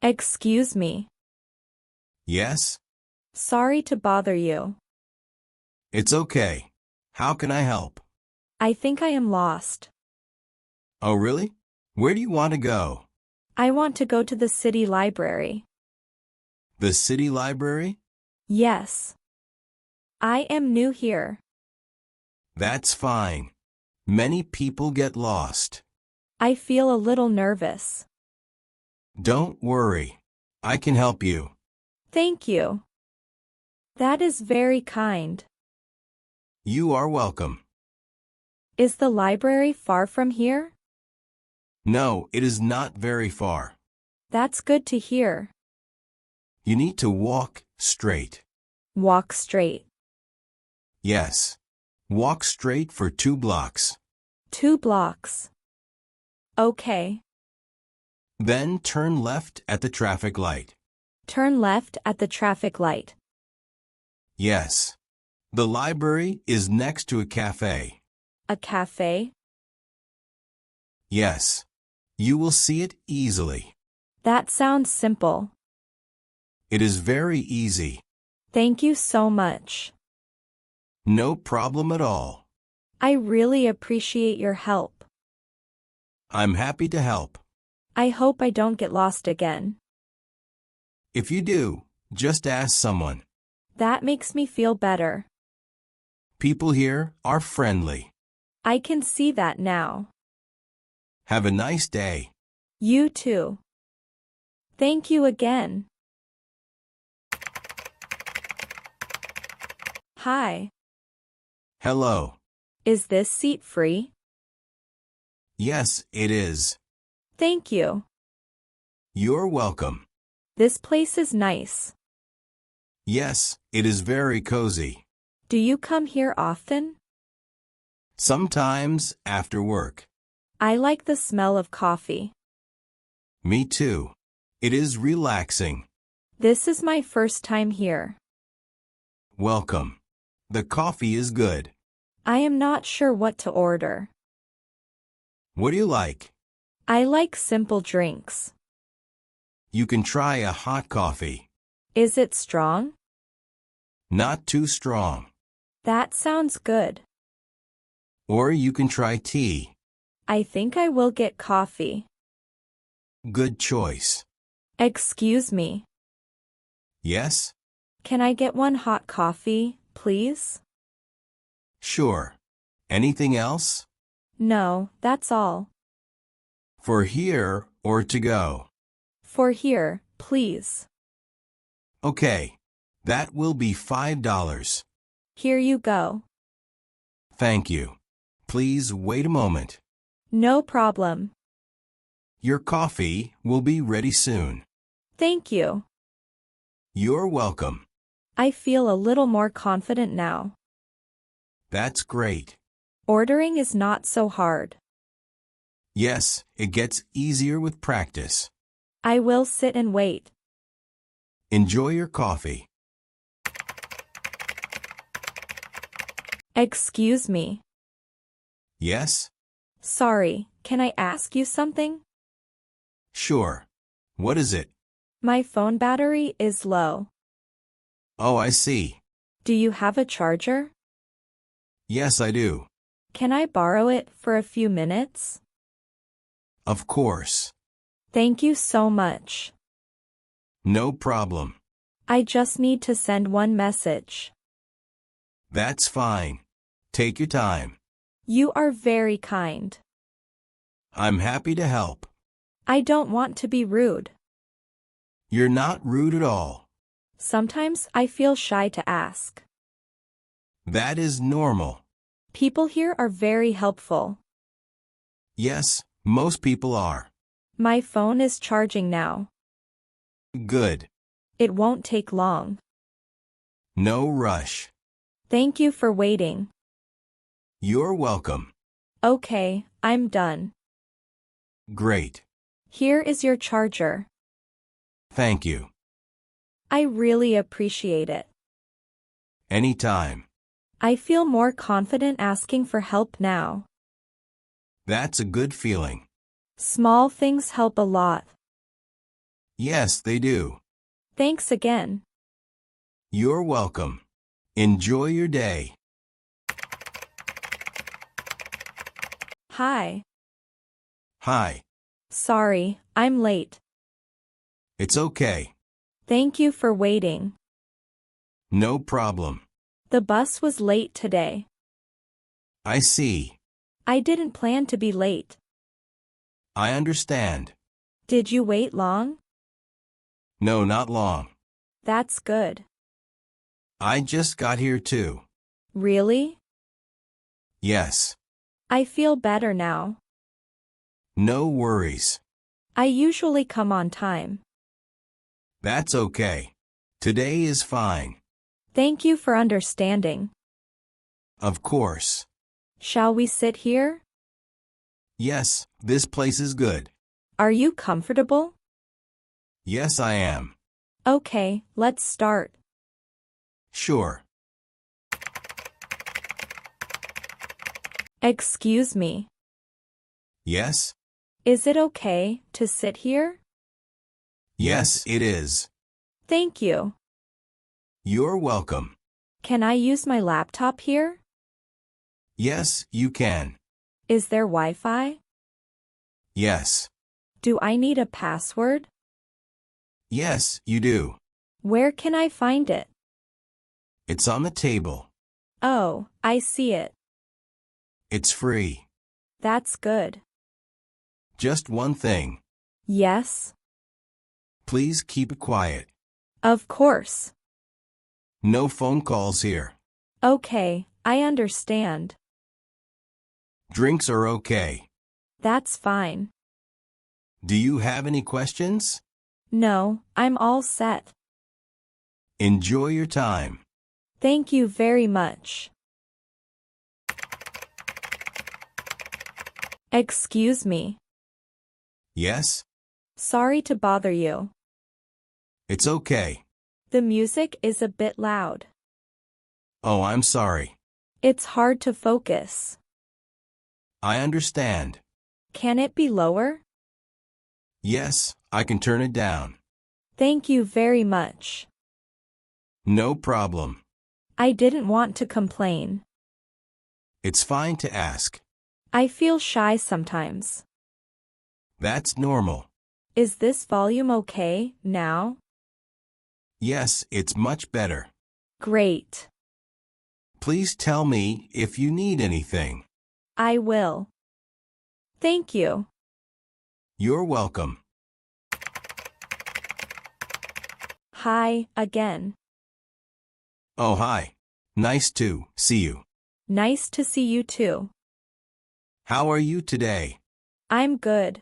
Excuse me. Yes? Sorry to bother you. It's okay. How can I help? I think I am lost. Oh, really? Where do you want to go? I want to go to the city library. The city library? Yes. I am new here. That's fine. Many people get lost. I feel a little nervous. Don't worry. I can help you. Thank you. That is very kind. You are welcome. Is the library far from here? No, it is not very far. That's good to hear. You need to walk straight. Walk straight. Yes. Walk straight for 2 blocks. 2 blocks. Okay. Then turn left at the traffic light. Turn left at the traffic light. Yes. The library is next to a cafe. A cafe? Yes. You will see it easily. That sounds simple. It is very easy. Thank you so much. No problem at all. I really appreciate your help. I'm happy to help. I hope I don't get lost again. If you do, just ask someone. That makes me feel better. People here are friendly. I can see that now. Have a nice day. You too. Thank you again. Hi. Hello. Is this seat free? Yes, it is. Thank you. You're welcome. This place is nice. Yes, it is very cozy. Do you come here often? Sometimes after work. I like the smell of coffee. Me too. It is relaxing. This is my first time here. Welcome. The coffee is good. I am not sure what to order. What do you like? I like simple drinks. You can try a hot coffee. Is it strong? Not too strong. That sounds good. Or you can try tea. I think I will get coffee. Good choice. Excuse me. Yes? Can I get one hot coffee, please? Sure. Anything else? No, that's all. For here or to go? For here, please. Okay. That will be $5. Here you go. Thank you. Please wait a moment. No problem. Your coffee will be ready soon. Thank you. You're welcome. I feel a little more confident now. That's great. Ordering is not so hard. Yes, it gets easier with practice. I will sit and wait. Enjoy your coffee. Excuse me. Yes? Sorry, can I ask you something? Sure. What is it? My phone battery is low. Oh, I see. Do you have a charger? Yes, I do. Can I borrow it for a few minutes? Of course. Thank you so much. No problem. I just need to send one message. That's fine. Take your time. You are very kind. I'm happy to help. I don't want to be rude. You're not rude at all. Sometimes I feel shy to ask. That is normal. People here are very helpful. Yes, most people are. My phone is charging now. Good. It won't take long. No rush. Thank you for waiting. You're welcome. Okay, I'm done. Great. Here is your charger. Thank you. I really appreciate it. Anytime. I feel more confident asking for help now. That's a good feeling. Small things help a lot. Yes, they do. Thanks again. You're welcome. Enjoy your day. Hi. Hi. Sorry, I'm late. It's okay. Thank you for waiting. No problem. The bus was late today. I see. I didn't plan to be late. I understand. Did you wait long? No, not long. That's good. I just got here too. Really? Yes. I feel better now. No worries. I usually come on time. That's okay. Today is fine. Thank you for understanding. Of course. Shall we sit here? Yes, this place is good. Are you comfortable? Yes, I am. Okay, let's start. Sure. Excuse me. Yes? Is it okay to sit here? Yes, it is. Thank you. You're welcome. Can I use my laptop here? Yes, you can. Is there Wi-Fi? Yes. Do I need a password? Yes, you do. Where can I find it? It's on the table. Oh, I see it. It's free. That's good. Just one thing. Yes? Please keep it quiet. Of course. No phone calls here. Okay, I understand. Drinks are okay. That's fine. Do you have any questions? No, I'm all set. Enjoy your time. Thank you very much. Excuse me. Yes? Sorry to bother you. It's okay. The music is a bit loud. Oh, I'm sorry. It's hard to focus. I understand. Can it be lower? Yes, I can turn it down. Thank you very much. No problem. I didn't want to complain. It's fine to ask. I feel shy sometimes. That's normal. Is this volume okay now? Yes, it's much better. Great. Please tell me if you need anything. I will. Thank you. You're welcome. Hi, again. Oh, hi. Nice to see you. Nice to see you too. How are you today? I'm good.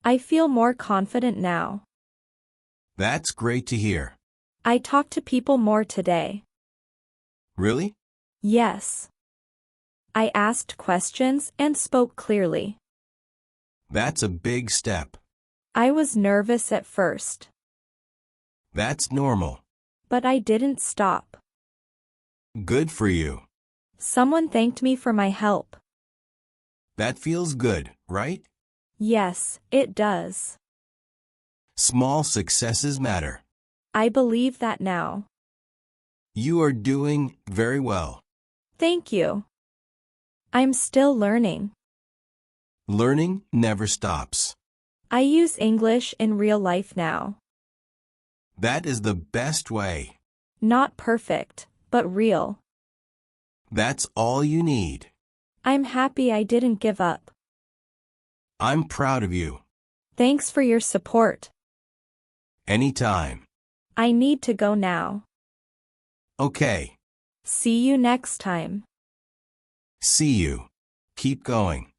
I feel more confident now. That's great to hear. I talk to people more today. Really? Yes. I asked questions and spoke clearly. That's a big step. I was nervous at first. That's normal. But I didn't stop. Good for you. Someone thanked me for my help. That feels good, right? Yes, it does. Small successes matter. I believe that now. You are doing very well. Thank you. I'm still learning. Learning never stops. I use English in real life now. That is the best way. Not perfect, but real. That's all you need. I'm happy I didn't give up. I'm proud of you. Thanks for your support. Anytime. I need to go now. Okay. See you next time. See you. Keep going.